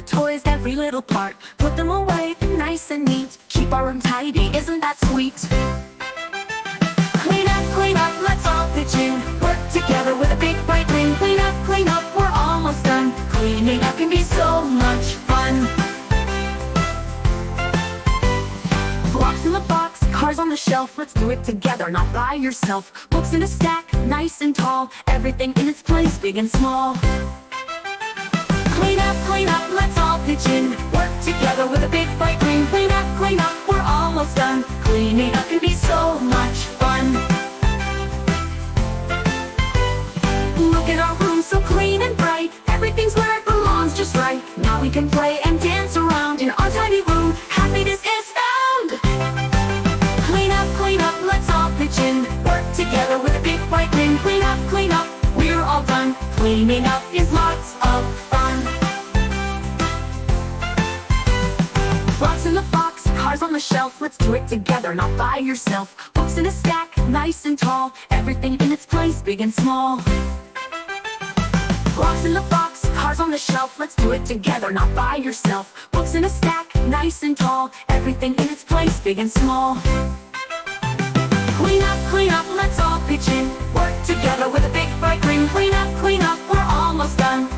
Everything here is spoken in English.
the toys, every little part. Put them away, nice and neat. Keep our room tidy, isn't that sweet? Clean up, let's all pitch in. Work together with a big bright grin. Clean up, we're almost done. Cleaning up can be so much fun. Blocks in the box, cars on the shelf. Let's do it together, not by yourself. Books in a stack, nice and tall. Everything in its place, big and small. Clean up, let's all pitch in. Work together with a big bright grin. Clean up, we're almost done. Cleaning up can be so much fun. Look at our room, so clean and bright. Everything's where it belongs, just right. Now we can play and dance around in our tiny room. Happiness is found. Clean up, let's all pitch in. Work together with a big bright grin. Clean up, we're all done. Cleaning up is lots of fun. Blocks in the box, cars on the shelf. Let's do it together, not by yourself. Books in a stack, nice and tall. Everything in its place, big and small. Blocks in the box, cars on the shelf. Let's do it together, not by yourself. Books in a stack, nice and tall. Everything in its place, big and small. Clean up, let's all pitch in. Work together with a big bright grin. Clean up, we're almost done.